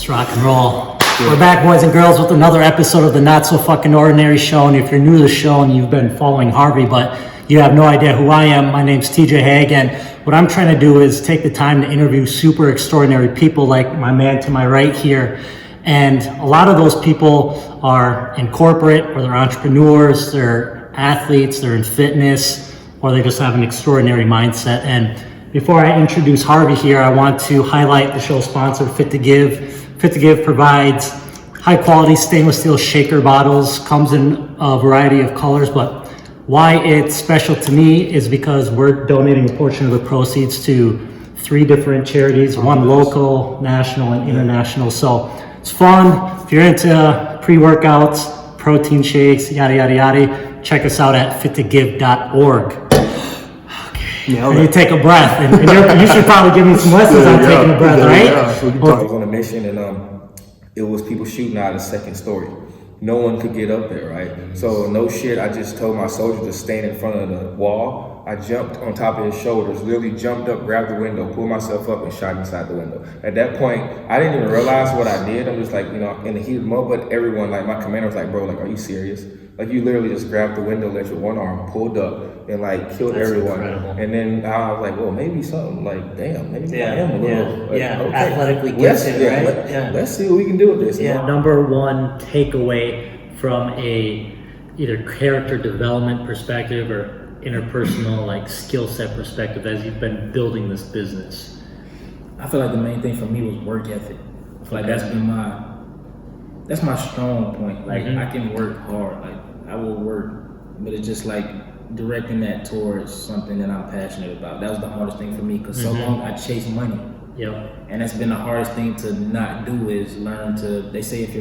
Let's rock and roll. We're back, boys and girls, with another episode of the Not So Fucking Ordinary Show. And if you're new to the show and you've been following Harvey, but you have no idea who I am, my name's TJ Haag. And what I'm trying to do is take the time to interview super extraordinary people like my man to my right here. And a lot of those people are in corporate, or they're entrepreneurs, they're athletes, they're in fitness, or they just have an extraordinary mindset. And before I introduce Harvey here, I want to highlight the show sponsor, Fit to Give. Fit to Give provides high quality stainless steel shaker bottles, comes in a variety of colors, but why it's special to me is because we're donating a portion of the proceeds to 3 different charities, one local, national, and international. So it's fun. If you're into pre-workouts, protein shakes, yada, yada, yada, check us out at fittogive.org. And you take a breath, and you should probably give me some lessons on taking a breath, right? I was on a mission, and it was people shooting out of the second story. No one could get up there, right? So no shit, I just told my soldier to stand in front of the wall. I jumped on top of his shoulders, literally jumped up, grabbed the window, pulled myself up, and shot inside the window. At that point, I didn't even realize what I did. I'm just like, in the heat of the moment, but everyone, like my commander was like, bro, like, are you serious? Like, you literally just grabbed the window ledge with one arm, pulled up, and like killed everyone. Incredible. And then I was like, well, maybe something like, damn, maybe I am a little okay. Athletically gifted, right? Let's see what we can do with this. Yeah. Number one takeaway from a either character development perspective or interpersonal like skill set perspective as you've been building this business. I feel like the main thing for me was work ethic. I feel like that's my strong point. Like I can work hard. Like I will work, but it's just like directing that towards something that I'm passionate about. That was the hardest thing for me because so long I chased money. Yep. And that's been the hardest thing to not do is learn to. They say if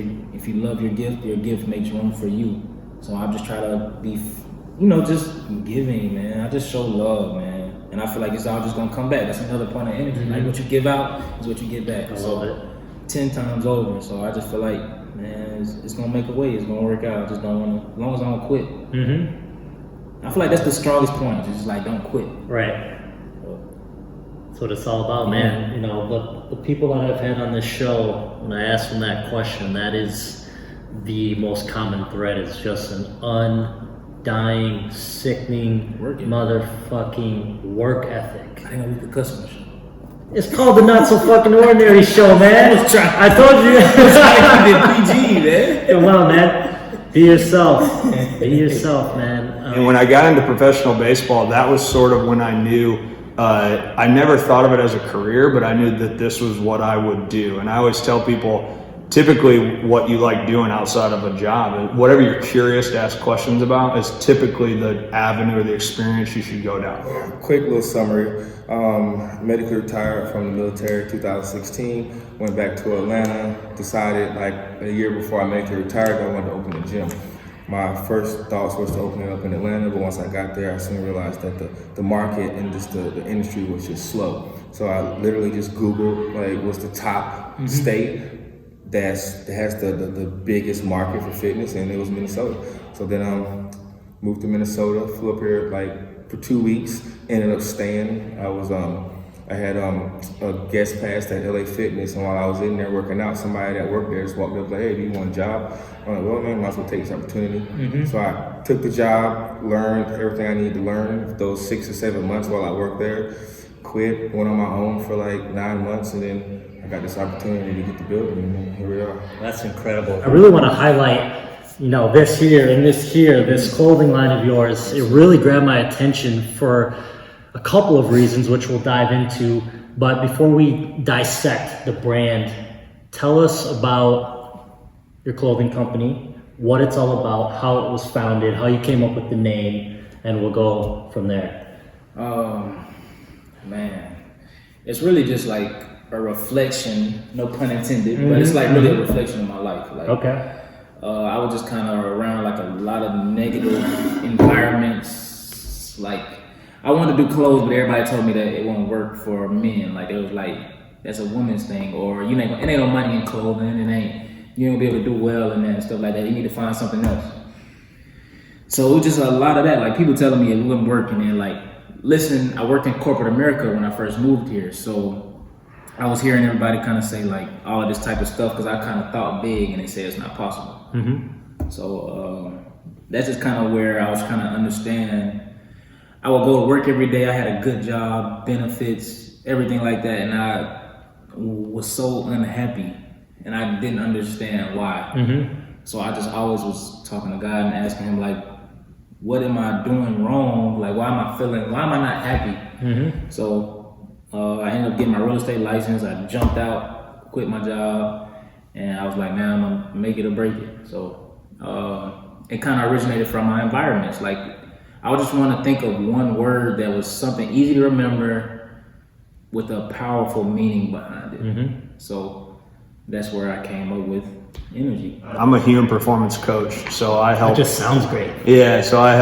you love your gift makes room for you. So I just try to be, just giving, man. I just show love, man. And I feel like it's all just gonna come back. That's another point of energy. Like what you give out is what you get back. I love it. 10 times over. So I just feel like, man, it's gonna make a way. It's gonna work out. I just don't wanna, as long as I don't quit. I feel like that's the strongest point. It's just like, don't quit. Right. That's what it's all about, man. The people that I've had on this show, when I ask them that question, that is the most common thread. It's just an undying, sickening, motherfucking work ethic. I didn't know we could cuss on the show. It's called the Not So Fucking Ordinary Show, man. I told you. It's like PG, man. Come on, man. Be yourself. Be yourself, man. And when I got into professional baseball, that was sort of when I knew, I never thought of it as a career, but I knew that this was what I would do. And I always tell people, typically what you like doing outside of a job, whatever you're curious to ask questions about, is typically the avenue or the experience you should go down. Quick little summary. Medically retired from the military 2016, went back to Atlanta, decided like a year before I medically retired, I wanted to open a gym. My first thoughts was to open it up in Atlanta, but once I got there, I soon realized that the market and just the industry was just slow. So I literally just Googled like what's the top state that has the biggest market for fitness, and it was Minnesota. So then moved to Minnesota, flew up here like for 2 weeks, ended up staying. I had a guest pass at LA Fitness, and while I was in there working out, somebody that worked there just walked up like, hey, do you want a job? I'm like, well, man, might as well take this opportunity. So I took the job, learned everything I needed to learn those 6 or 7 months while I worked there, quit, went on my own for like 9 months, and then I got this opportunity to get the building, and here we are. That's incredible. I really want to highlight, this clothing line of yours. It really grabbed my attention for a couple of reasons, which we'll dive into. But before we dissect the brand, tell us about your clothing company, what it's all about, how it was founded, how you came up with the name, and we'll go from there. Man, it's really just like a reflection, no pun intended, but it's like really a reflection of my life. Like, okay. I was just kind of around like a lot of negative environments. Like, I wanted to do clothes, but everybody told me that it won't work for men. Like, it was like, that's a woman's thing, or it ain't no money in clothing, you ain't gonna be able to do well in that and stuff like that. You need to find something else. So it was just a lot of that, like people telling me it wouldn't work, and then like, listen, I worked in corporate America when I first moved here, so I was hearing everybody kind of say like all of this type of stuff because I kind of thought big and they say it's not possible. So that's just kind of where I was kind of understand. I would go to work every day. I had a good job, benefits, everything like that, and I was so unhappy, and I didn't understand why. So I just always was talking to God and asking Him like, what am I doing wrong? Like, why am I not happy? So I ended up getting my real estate license. I jumped out, quit my job, and I was like, man, I'm gonna make it or break it. So it kind of originated from my environments. Like, I would just want to think of one word that was something easy to remember with a powerful meaning behind it. So that's where I came up with energy. I'm a human performance coach, so I help. That just sounds great. Yeah, so I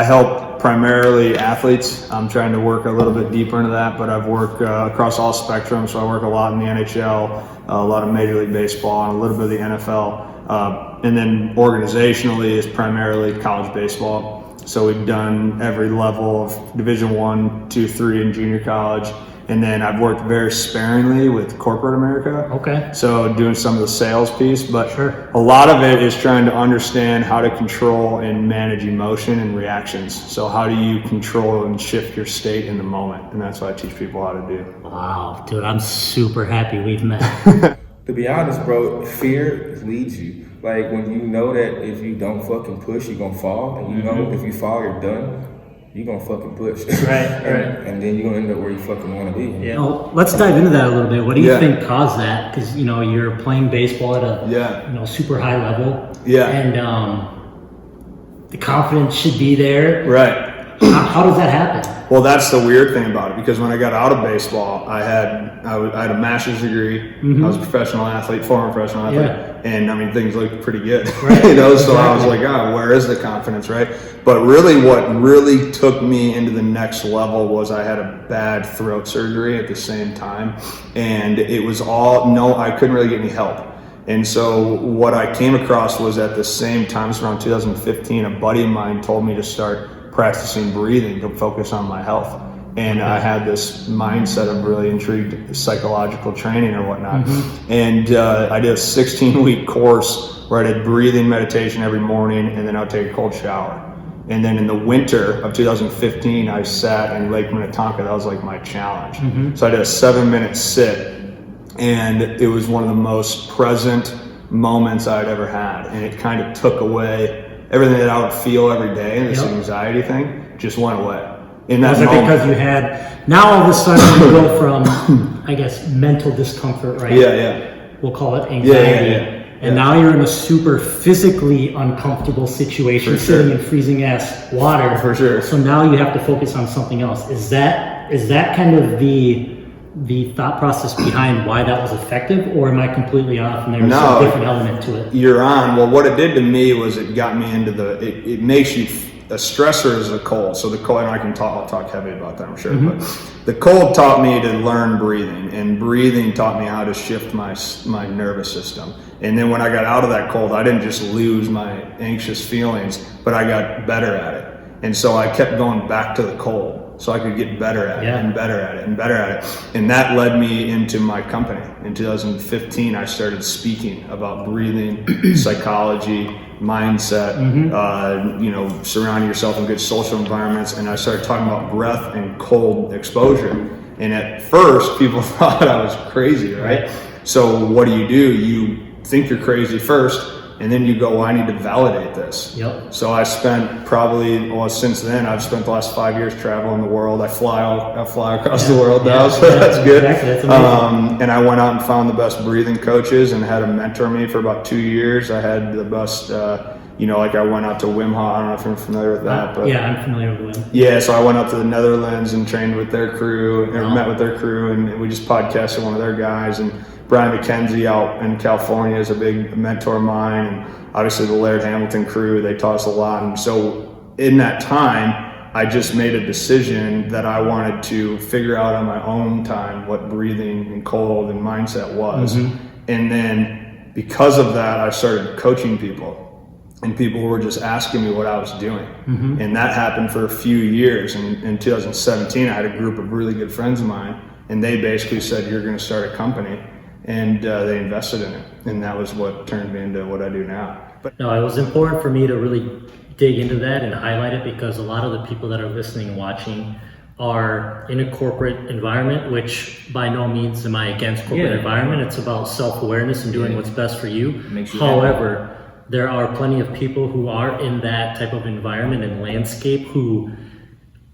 help primarily athletes. I'm trying to work a little bit deeper into that, but I've worked across all spectrums. So I work a lot in the NHL, a lot of Major League Baseball, and a little bit of the NFL. And then organizationally is primarily college baseball. So we've done every level of Division 1, 2, 3 in junior college. And then I've worked very sparingly with corporate America. Okay. So doing some of the sales piece, but Sure. a lot of it is trying to understand how to control and manage emotion and reactions. So how do you control and shift your state in the moment? And that's what I teach people how to do. Wow, dude, I'm super happy we've met. To be honest, bro, fear leads you. Like when you know that if you don't fucking push, you're gonna fall, and you know if you fall, you're done. You're gonna fucking push. Right. And then you're gonna end up where you fucking wanna be. Yeah. Well, let's dive into that a little bit. What do you think caused that? Because you're playing baseball at a super high level. Yeah. And the confidence should be there. Right. How does that happen? Well, that's the weird thing about it, because when I got out of baseball, I had a master's degree. I was a professional athlete, former professional athlete, and I mean things looked pretty good, Right. So I was like, where is the confidence, right? But really, what really took me into the next level was I had a bad throat surgery at the same time, and it was I couldn't really get any help. And so what I came across was at the same time, it's around 2015, a buddy of mine told me to start practicing breathing to focus on my health. And I had this mindset of really intrigued psychological training or whatnot. And I did a 16-week course where I did breathing meditation every morning, and then I would take a cold shower. And then in the winter of 2015, I sat in Lake Minnetonka. That was like my challenge. So I did a 7-minute sit, and it was one of the most present moments I'd ever had. And it kind of took away everything that I would feel every day, and this anxiety thing just went away. In that moment. Because you had, now all of a sudden you go from, I guess, mental discomfort, right? Yeah. We'll call it anxiety. Yeah. And now you're in a super physically uncomfortable situation, sitting in freezing ass water. For sure. So now you have to focus on something else. Is that kind of the thought process behind why that was effective, or am I completely off and there's a different element to it? You're on. Well, what it did to me was it got me into it makes you, a stressor is a cold. So the cold, and I'll talk heavy about that, I'm sure, but the cold taught me to learn breathing, and breathing taught me how to shift my nervous system. And then when I got out of that cold, I didn't just lose my anxious feelings, but I got better at it. And so I kept going back to the cold, so I could get better at it and better at it and better at it. And that led me into my company. In 2015, I started speaking about breathing, psychology, mindset, surrounding yourself in good social environments. And I started talking about breath and cold exposure. And at first, people thought I was crazy, right? So what do? You think you're crazy first, and then you go, well, I need to validate this. So I spent since then, I've spent the last 5 years traveling the world. I fly across the world now, so that's good. Exactly. That's amazing. And I went out and found the best breathing coaches and had them mentor me for about 2 years. I had the best, I went out to Wim Hof. I don't know if you're familiar with that, but I'm familiar with Wim. Yeah, so I went out to the Netherlands and trained with their crew, or met with their crew, and we just podcasted one of their guys. And Brian McKenzie out in California is a big mentor of mine, and obviously the Laird Hamilton crew, they taught us a lot. And so in that time, I just made a decision that I wanted to figure out on my own time what breathing and cold and mindset was. And then because of that, I started coaching people, and people were just asking me what I was doing. And that happened for a few years. And in 2017, I had a group of really good friends of mine and they basically said, you're going to start a company, and they invested in it, and that was what turned me into what I do now. But No, it was important for me to really dig into that and highlight it, because a lot of the people that are listening and watching are in a corporate environment, which by no means am I against corporate environment. It's about self-awareness and doing what's best for you. However, there are plenty of people who are in that type of environment and landscape who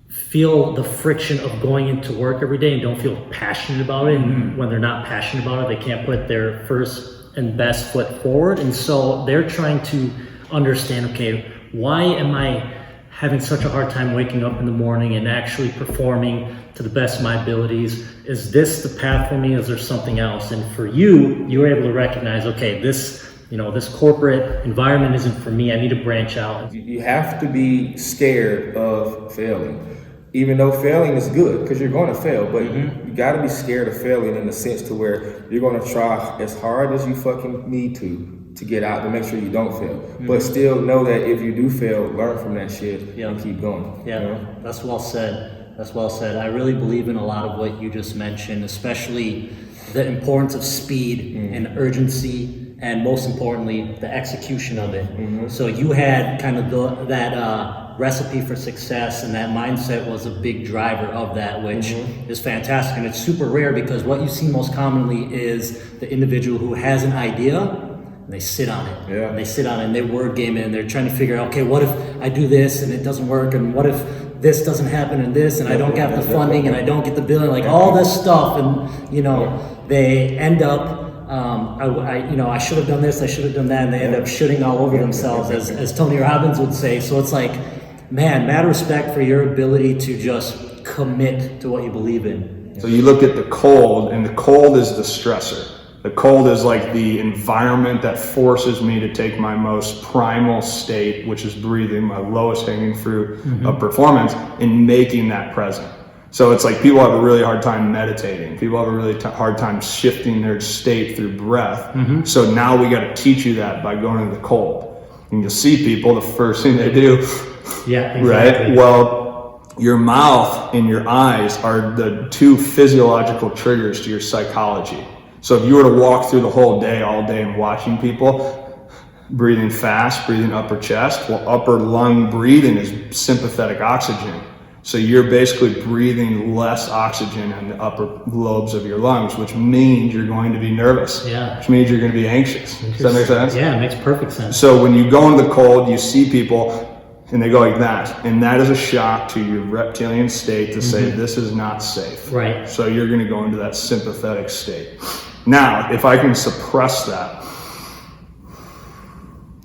feel the friction of going into work every day and don't feel passionate about it. And when they're not passionate about it, they can't put their first and best foot forward. And so they're trying to understand, okay, why am I having such a hard time waking up in the morning and actually performing to the best of my abilities? Is this the path for me? Is there something else? And for you, you were able to recognize, okay, this corporate environment isn't for me. I need to branch out. You have to be scared of failing. Even though failing is good, because you're going to fail, but you got to be scared of failing in the sense to where you're going to try as hard as you fucking need to get out to make sure you don't fail. But still know that if you do fail, learn from that shit and keep going. Yeah, you know? That's well said. That's well said. I really believe in a lot of what you just mentioned, especially the importance of speed and urgency, and most importantly, the execution of it. So you had kind of that recipe for success, and that mindset was a big driver of that, which is fantastic. And it's super rare, because what you see most commonly is the individual who has an idea and they sit on it. And they sit on it and they word game it, and they're trying to figure out, okay, what if I do this and it doesn't work, and what if this doesn't happen and this, and I don't get the funding and I don't get the billing, like all this stuff, and they end up I should have done this, I should have done that, and they end up shitting all over themselves, as Tony Robbins would say. So it's like, man, mad respect for your ability to just commit to what you believe in. So you look at the cold, and the cold is the stressor. The cold is like the environment that forces me to take my most primal state, which is breathing, my lowest hanging fruit of performance, and making that present. So it's like people have a really hard time meditating. People have a really hard time shifting their state through breath. So now we got to teach you that by going to the cold. And you'll see people, the first thing they do, right? Well, your mouth and your eyes are the two physiological triggers to your psychology. So if you were to walk through the whole day, all day, and watching people breathing fast, breathing upper chest, well, upper lung breathing is sympathetic oxygen. So you're basically breathing less oxygen in the upper lobes of your lungs, which means you're going to be nervous, which means you're going to be anxious. Does that make sense? Yeah, it makes perfect sense. So when you go into the cold, you see people and they go like that. And that is a shock to your reptilian state to say, this is not safe. Right. So you're going to go into that sympathetic state. Now, if I can suppress that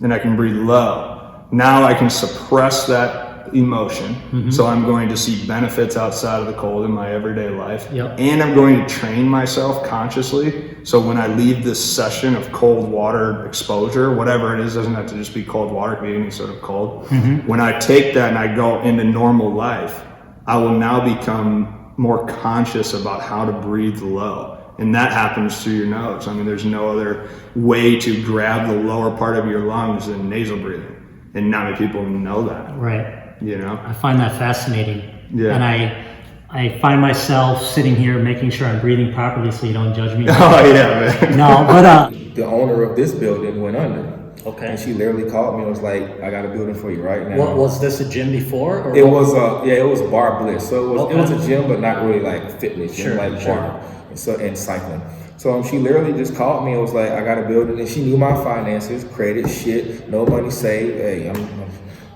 and I can breathe low, now I can suppress that emotion. So I'm going to see benefits outside of the cold in my everyday life. And I'm going to train myself consciously. So when I leave this session of cold water exposure, whatever it is, doesn't have to just be cold water, it can be any sort of cold. When I take that and I go into normal life, I will now become more conscious about how to breathe low. And that happens through your nose. I mean, there's no other way to grab the lower part of your lungs than nasal breathing. And not many people know that. Right. You know, I find that fascinating. And I find myself sitting here making sure I'm breathing properly, so you don't judge me. Oh yeah, man. No, but the owner of this building went under. Okay. And she literally called me and was like, I got a building for you right now. What was this, a gym before? Or it was it was Bar Bliss. So it was a gym, but not really like fitness gym, bar. And cycling. So she literally just called me and was like, I got a building, and she knew my finances, credit shit, no money saved. Hey,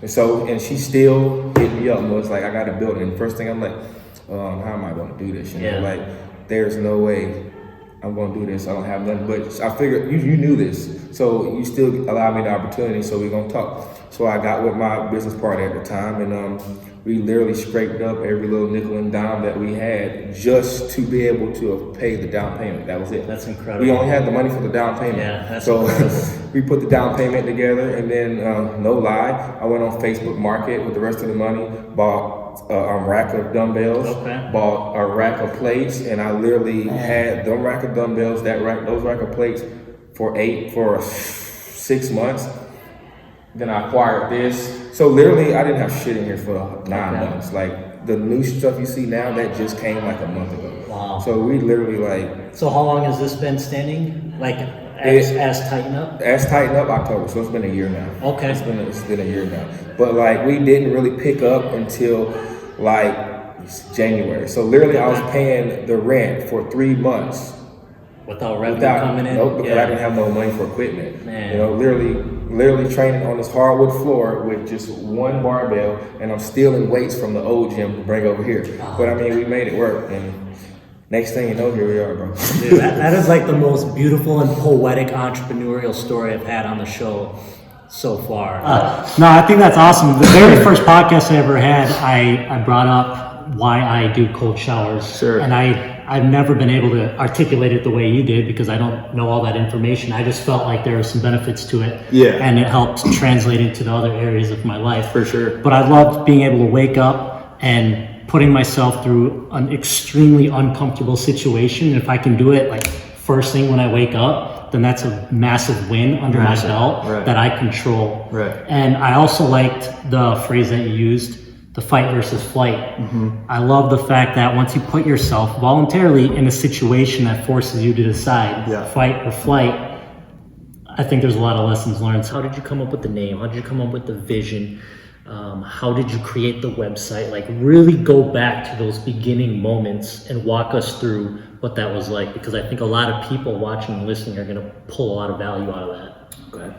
and she still hit me up and was like, I got a building. And the first thing I'm like, how am I going to do this? You know, like, there's no way I'm going to do this. I don't have nothing. But I figured you knew this, so you still allowed me the opportunity. So we're going to talk. So I got with my business partner at the time, and we literally scraped up every little nickel and dime that we had just to be able to pay the down payment. That was it. That's incredible. We only had the money for the down payment. Yeah, that's so we put the down payment together, and then no lie, I went on Facebook Market with the rest of the money, bought a rack of dumbbells, bought a rack of plates, and I literally had the rack of dumbbells, those rack of plates for 6 months. Then I acquired this. So literally, I didn't have shit in here for 9 months. Like, the new stuff you see now, that just came like a month ago. Wow. So we literally like. So how long has this been standing? Like as TightenUp? As TightenUp October, so it's been a year now. Okay. It's been a year now. But like we didn't really pick up until like January. So literally I was paying the rent for 3 months. Without revenue coming in? Nope, because I didn't have no money for equipment. Man. You know, literally training on this hardwood floor with just one barbell, and I'm stealing weights from the old gym to bring over here. But I mean, we made it work, and next thing you know, here we are, bro. Dude, that is like the most beautiful and poetic entrepreneurial story I've had on the show so far. No, I think that's awesome. The very first podcast I ever had, I brought up why I do cold showers. Sure. And I've never been able to articulate it the way you did because I don't know all that information. I just felt like there were some benefits to it. Yeah. And it helped translate into the other areas of my life. For sure. But I loved being able to wake up and putting myself through an extremely uncomfortable situation. If I can do it like first thing when I wake up, then that's a massive win under my belt that I control. Right. And I also liked the phrase that you used, the fight versus flight. I love the fact that once you put yourself voluntarily in a situation that forces you to decide fight or flight, I think there's a lot of lessons learned. How did you come up with the name? How did you come up with the vision? How did you create the website? Like really go back to those beginning moments and walk us through what that was like, because I think a lot of people watching and listening are gonna pull a lot of value out of that. Okay.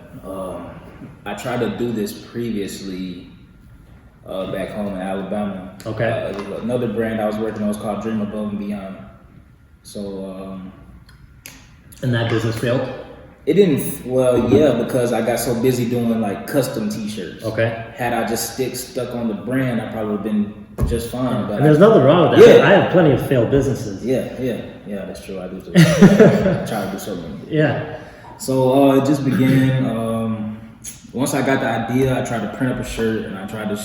I tried to do this previously back home in Alabama. Okay. Another brand I was working on was called Dream Above and Beyond. So, And that business failed? it didn't, because I got so busy doing like custom t-shirts. Okay. Had I just stuck on the brand, I probably would have been just fine. But And there's nothing wrong with that. Yeah. I have plenty of failed businesses. Yeah, that's true. I do too. I try to do so many. Yeah. So it just began. Once I got the idea, I tried to print up a shirt and I tried to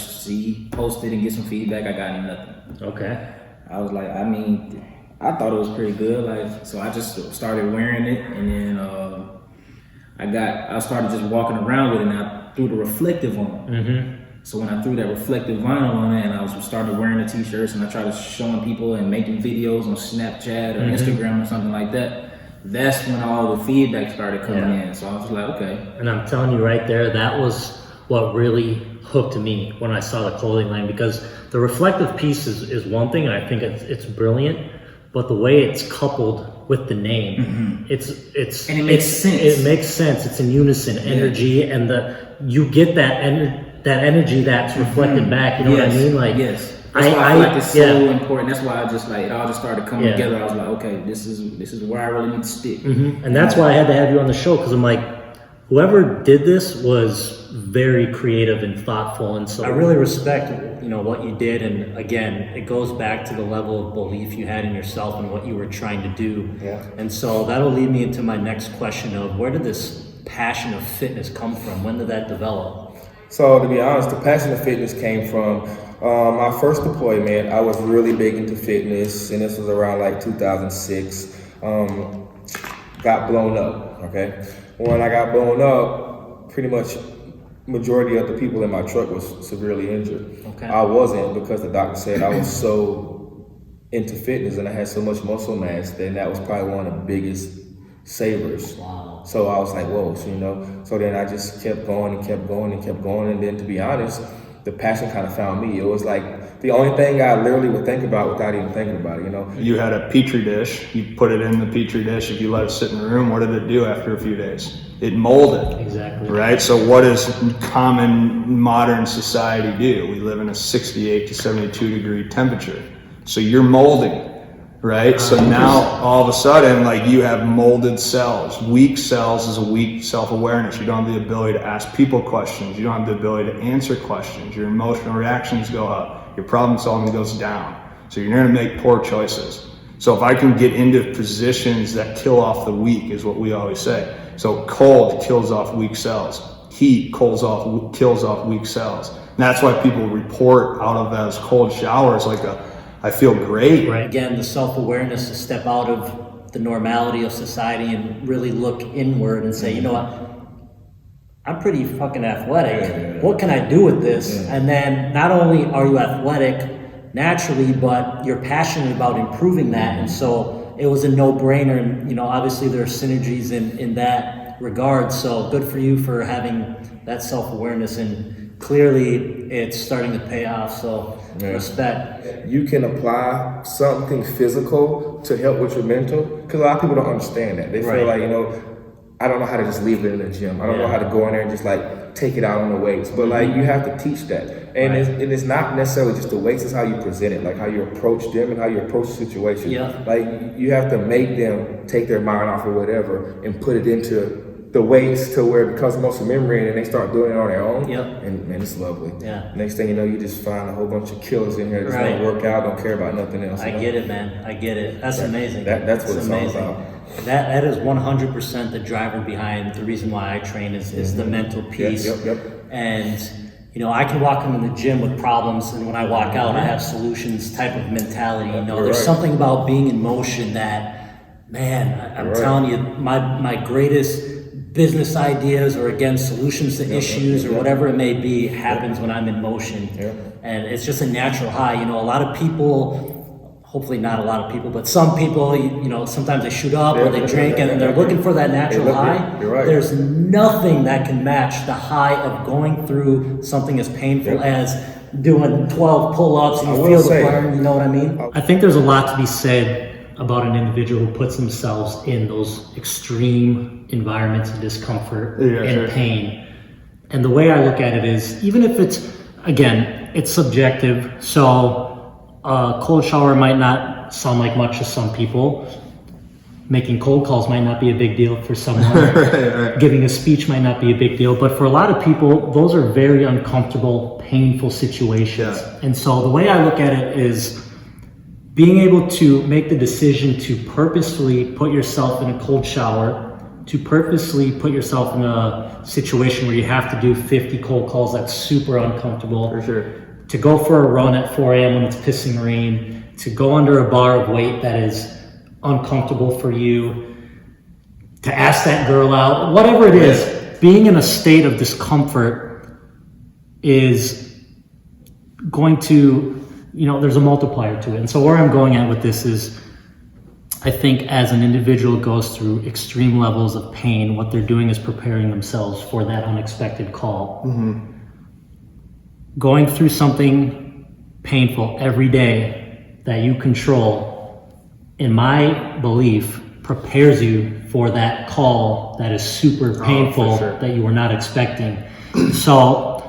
post it and get some feedback. I got nothing. Okay. I was like, I thought it was pretty good. Like, so I just started wearing it, and then I started just walking around with it, and I threw the reflective on. So when I threw that reflective vinyl on it, and I was started wearing the t-shirts, and I tried showing people and making videos on Snapchat or Instagram or something like that. That's when all the feedback started coming in. So I was like, okay. And I'm telling you right there, that was what really hooked me when I saw the clothing line, because the reflective piece is one thing, and I think it's brilliant, but the way it's coupled with the name, and it makes sense. It makes sense. It's in unison, energy, and you get that energy that's reflected back. You know what I mean? Like, that's why I feel like it's so important. That's why I just like it all just started coming together. I was like, okay, this is where I really need to stick. And that's why I had to have you on the show, because I'm like, whoever did this was very creative and thoughtful, and so I really respect what you did. And again, it goes back to the level of belief you had in yourself and what you were trying to do. And so that'll lead me into my next question of, where did this passion of fitness come from? When did that develop? So to be honest, the passion of fitness came from my first deployment. I was really big into fitness, and this was around like 2006. Got blown up, okay? When I got blown up, pretty much majority of the people in my truck was severely injured. Okay. I wasn't, because the doctor said I was so into fitness and I had so much muscle mass, then that was probably one of the biggest savers. Wow. So I was like, whoa, so then I just kept going and kept going and kept going. And then to be honest, the passion kind of found me. It was like the only thing I literally would think about without even thinking about it, You had a Petri dish, you put it in the Petri dish, if you let it sit in the room, what did it do after a few days? It molded. Exactly. Right? So what does common modern society do? We live in a 68 to 72 degree temperature. So you're molding, right? So now all of a sudden, like, you have molded cells. Weak cells is a weak self-awareness. You don't have the ability to ask people questions. You don't have the ability to answer questions. Your emotional reactions go up. Your problem solving goes down. So you're going to make poor choices. So if I can get into positions that kill off the weak, is what we always say. So cold kills off weak cells. Heat kills off weak cells. And that's why people report out of those cold showers like I feel great. Right. Again, the self-awareness to step out of the normality of society and really look inward and say, you know what? I'm pretty fucking athletic. What can I do with this? And then not only are you athletic, naturally, but you're passionate about improving that. And so it was a no-brainer. And, you know, obviously there are synergies in that regard. So good for you for having that self-awareness, and clearly it's starting to pay off. So respect. You can apply something physical to help with your mental, because a lot of people don't understand that. They feel like, you know, I don't know how to just leave it in the gym. I don't know how to go in there and just like take it out on the weights. But like you have to teach that. And it's not necessarily just the weights, it's how you present it, like how you approach them and how you approach the situation. Like you have to make them take their mind off or whatever and put it into the weights to where it becomes muscle memory, and they start doing it on their own. And man, it's lovely. Next thing you know, you just find a whole bunch of killers in here that just want to work out, don't care about nothing else. I get it, man. I get it. That's amazing. That's what it's all about. That is 100% the driver behind the reason why I train is the mental piece. And you know, I can walk into the gym with problems, and when I walk out, I have solutions type of mentality. You know, there's something about being in motion that, man, I'm telling you, my greatest business ideas, or again, solutions to issues or whatever it may be, happens when I'm in motion. And it's just a natural high. You know, a lot of people, hopefully not a lot of people, but some people, you know, sometimes they shoot up or they drink and they're looking for that natural high. There's nothing that can match the high of going through something as painful as doing 12 pull-ups and you feel the burn, you know what I mean? I think there's a lot to be said about an individual who puts themselves in those extreme environments of discomfort and pain. And the way I look at it is, even if it's, again, it's subjective, so a cold shower might not sound like much to some people. Making cold calls might not be a big deal for someone. Giving a speech might not be a big deal. But for a lot of people, those are very uncomfortable, painful situations. And so the way I look at it is being able to make the decision to purposefully put yourself in a cold shower, to purposely put yourself in a situation where you have to do 50 cold calls that's super uncomfortable. To go for a run at 4 a.m. when it's pissing rain, to go under a bar of weight that is uncomfortable for you, to ask that girl out, whatever it is, being in a state of discomfort is going to, you know, there's a multiplier to it. And so where I'm going at with this is, I think as an individual goes through extreme levels of pain, what they're doing is preparing themselves for that unexpected call. Going through something painful every day that you control, in my belief, prepares you for that call that is super painful that you were not expecting. So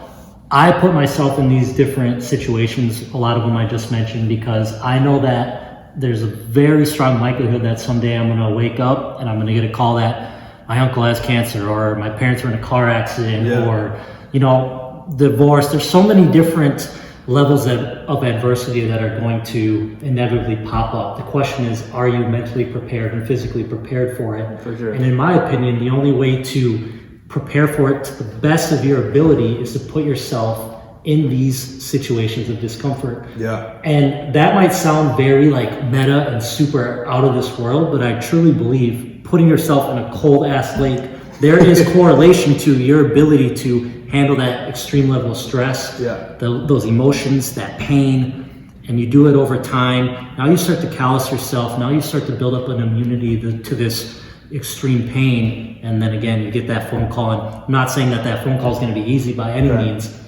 I put myself in these different situations, a lot of them I just mentioned, because I know that there's a very strong likelihood that someday I'm gonna wake up and I'm gonna get a call that my uncle has cancer, or my parents were in a car accident, or, you know, divorce. There's so many different levels of adversity that are going to inevitably pop up. The question is, are you mentally prepared and physically prepared for it? And in my opinion, the only way to prepare for it to the best of your ability is to put yourself in these situations of discomfort. And that might sound very like meta and super out of this world, but I truly believe putting yourself in a cold ass lake, there is correlation to your ability to handle that extreme level of stress, those emotions, that pain, and you do it over time. Now you start to callous yourself. Now you start to build up an immunity to this extreme pain. And then again, you get that phone call. And I'm not saying that phone call is going to be easy by any means,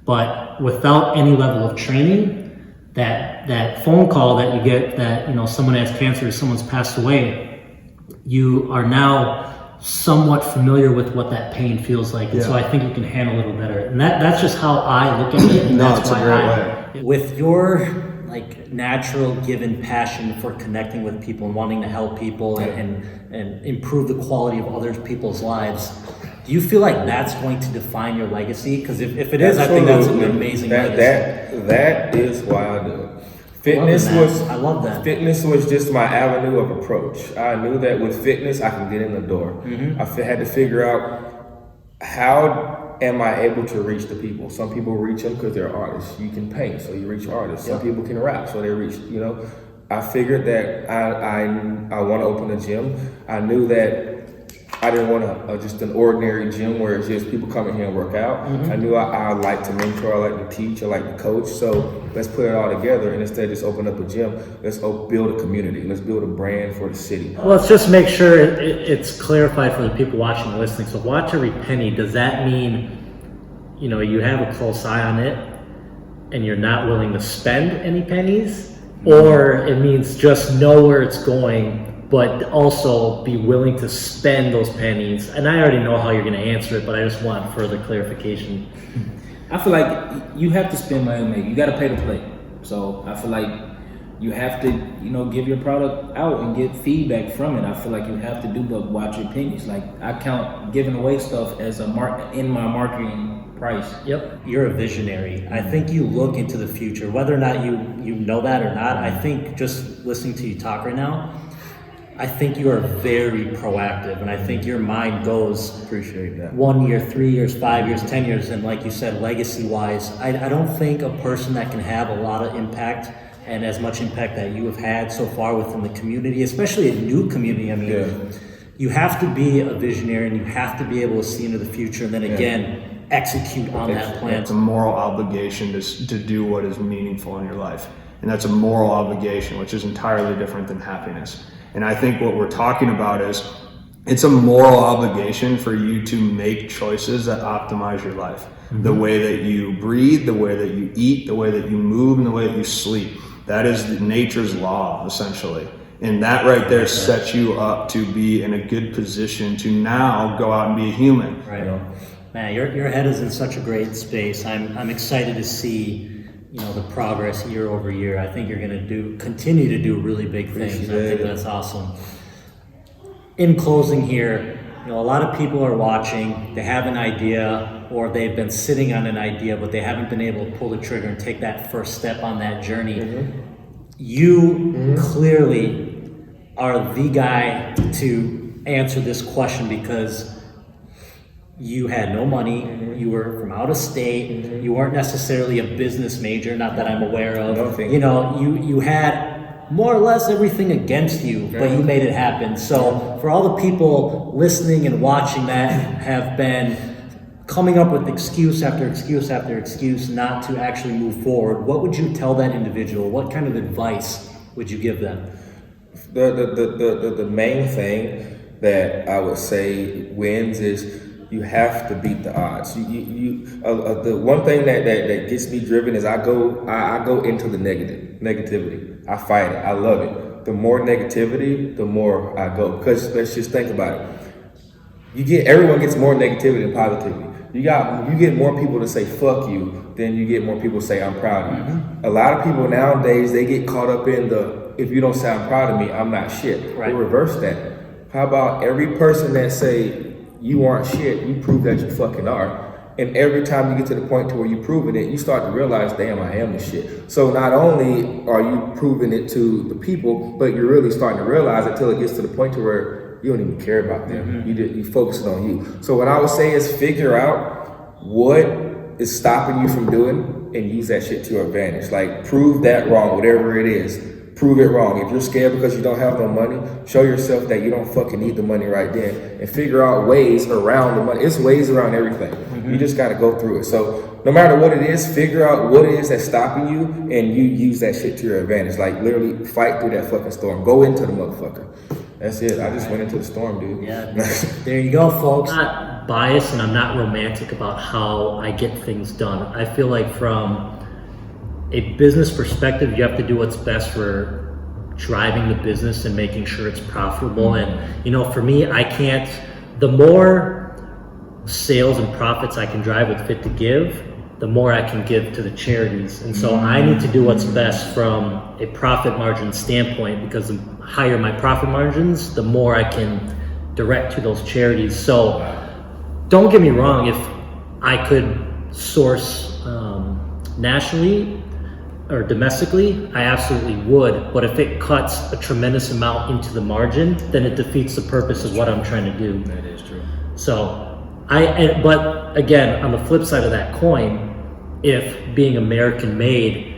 but without any level of training, that phone call that you get that, you know, someone has cancer or someone's passed away, you are now somewhat familiar with what that pain feels like. And so I think you can handle it a little better. And that's just how I look at it. And that's why a great way. With your like natural given passion for connecting with people and wanting to help people and improve the quality of other people's lives, do you feel like that's going to define your legacy? Because if it is, I think that's an amazing legacy. That is why I do it. I love that. Fitness was just my avenue of approach. I knew that with fitness, I can get in the door. I had to figure out, how am I able to reach the people? Some people reach them because they're artists. You can paint, so you reach artists. Some people can rap, so they reach, you know. I figured that I want to open a gym. I knew that I didn't want just an ordinary gym where it's just people come in here and work out. I knew I like to mentor, I like to teach, I like to coach. So let's put it all together, and instead of just open up a gym, let's build a community. Let's build a brand for the city. Well, let's just make sure it's clarified for the people watching and listening. So watch every penny. Does that mean, you know, you have a close eye on it and you're not willing to spend any pennies? Or it means just know where it's going, but also be willing to spend those pennies? And I already know how you're going to answer it, but I just want further clarification. I feel like you have to spend money to make. You got to pay to play. So I feel like you have to, you know, give your product out and get feedback from it. I feel like you have to do, but watch your pennies. Like I count giving away stuff as in my marketing price. Yep. You're a visionary. I think you look into the future, whether or not you know that or not. I think just listening to you talk right now, I think you are very proactive, and I think your mind goes Appreciate that. 1 year, 3 years, 5 years, 10 years, and like you said, legacy-wise, I don't think a person that can have a lot of impact and as much impact that you have had so far within the community, especially a new community. I mean, you have to be a visionary, and you have to be able to see into the future, and then again, execute on that plan. It's a moral obligation to do what is meaningful in your life. And that's a moral obligation, which is entirely different than happiness. And I think what we're talking about is it's a moral obligation for you to make choices that optimize your life. The way that you breathe, the way that you eat, the way that you move, and the way that you sleep. That is nature's law, essentially. And that right there sets you up to be in a good position to now go out and be a human. Right. Man, your head is in such a great space. I'm excited to see, you know, the progress year over year. I think you're going to continue to do really big things. I think that's awesome. In closing here, you know, a lot of people are watching, they have an idea, or they've been sitting on an idea, but they haven't been able to pull the trigger and take that first step on that journey. You clearly are the guy to answer this question, because you had no money, you were from out of state, you weren't necessarily a business major, not that I'm aware of. You know, you had more or less everything against you, but you made it happen. So for all the people listening and watching that have been coming up with excuse after excuse after excuse not to actually move forward, what would you tell that individual? What kind of advice would you give them? The main thing that I would say wins is you have to beat the odds. The one thing that gets me driven is I go into the negativity. I fight it. I love it. The more negativity, the more I go. Because let's just think about it. Everyone gets more negativity than positivity. You get more people to say fuck you than you get more people to say I'm proud of you. A lot of people nowadays, they get caught up in if you don't say I'm proud of me, I'm not shit. Right. We'll reverse that. How about every person that say you aren't shit, you prove that you fucking are. And every time you get to the point to where you're proving it, you start to realize, damn, I am the shit. So not only are you proving it to the people, but you're really starting to realize it till it gets to the point to where you don't even care about them. You focus on you. So what I would say is figure out what is stopping you from doing and use that shit to your advantage. Like prove that wrong, whatever it is. Prove it wrong. If you're scared because you don't have no money, show yourself that you don't fucking need the money right then, and figure out ways around the money. It's ways around everything. You just got to go through it. So no matter what it is, figure out what it is that's stopping you, and you use that shit to your advantage. Like literally fight through that fucking storm. Go into the motherfucker. That's it. I just went into the storm, dude. Yeah, there you go, folks. I'm not biased and I'm not romantic about how I get things done. I feel like from a business perspective, you have to do what's best for driving the business and making sure it's profitable. And, you know, for me, the more sales and profits I can drive with Fit to Give, the more I can give to the charities. And so I need to do what's best from a profit margin standpoint, because the higher my profit margins, the more I can direct to those charities. So don't get me wrong, if I could source nationally or domestically, I absolutely would. But if it cuts a tremendous amount into the margin, then it defeats the purpose of what I'm trying to do. That is true. So but again, on the flip side of that coin, if being American made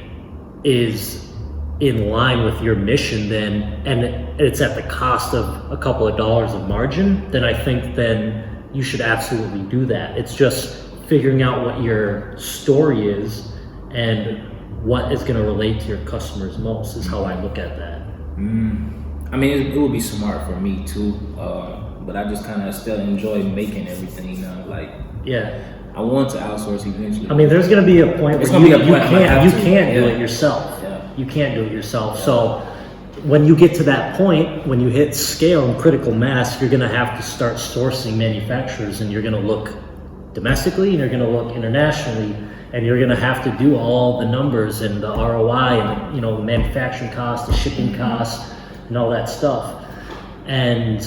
is in line with your mission, then, and it's at the cost of a couple of dollars of margin, then I think then you should absolutely do that. It's just figuring out what your story is and what is going to relate to your customers most is how I look at that. I mean, it would be smart for me too, but I just kind of still enjoy making everything. Like, Yeah. I want to outsource eventually. I mean, there's going to be a point It's where gonna you, be a you point I might can't, have you to, can't do yeah. it yourself. Yeah. You can't do it yourself. So when you get to that point, when you hit scale and critical mass, you're going to have to start sourcing manufacturers, and you're going to look domestically and you're going to look internationally, and you're going to have to do all the numbers and the ROI and, you know, the manufacturing costs, the shipping costs, and all that stuff. And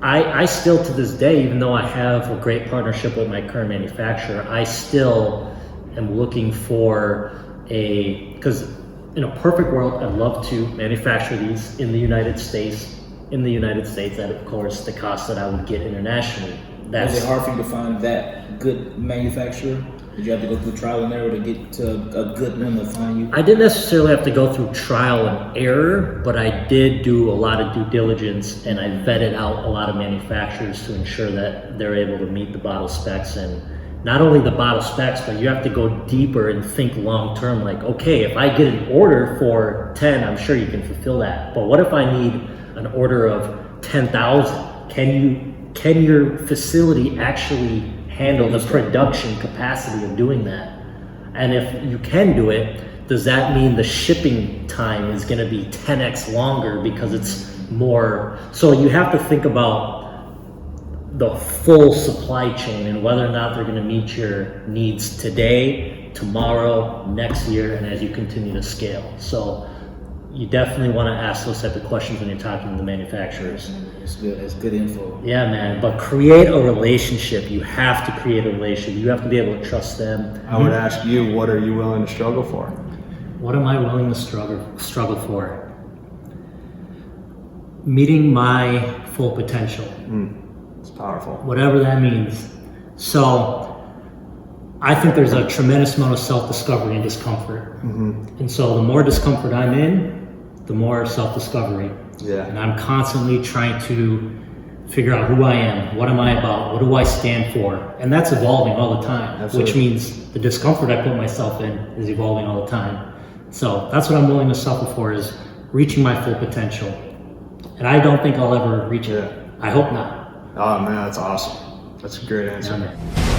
I still, to this day, even though I have a great partnership with my current manufacturer, I still am looking for because in a perfect world, I'd love to manufacture these in the United States, at, of course, the cost that I would get internationally. Was it hard for you to find that good manufacturer? Did you have to go through trial and error to get to a good one to find you? I didn't necessarily have to go through trial and error, but I did do a lot of due diligence, and I vetted out a lot of manufacturers to ensure that they're able to meet the bottle specs. And not only the bottle specs, but you have to go deeper and think long term. Like, okay, if I get an order for 10, I'm sure you can fulfill that. But what if I need an order of 10,000? Can your facility actually handle the production capacity of doing that? And if you can do it, does that mean the shipping time is going to be 10x longer because it's more? So you have to think about the full supply chain and whether or not they're going to meet your needs today, tomorrow, next year, and as you continue to scale. So you definitely want to ask those type of questions when you're talking to the manufacturers. It's good. It's good info. Yeah, man. But create a relationship. You have to create a relationship. You have to be able to trust them. I would ask you, what are you willing to struggle for? What am I willing to struggle for? Meeting my full potential. It's powerful. Whatever that means. So I think there's a tremendous amount of self-discovery and discomfort. And so the more discomfort I'm in, the more self-discovery. Yeah. And I'm constantly trying to figure out who I am, what am I about, what do I stand for? And that's evolving all the time, Absolutely. which means the discomfort I put myself in is evolving all the time. So that's what I'm willing to suffer for, is reaching my full potential. And I don't think I'll ever reach it. Yeah. I hope not. Oh man, that's awesome. That's a great answer. Yeah, man.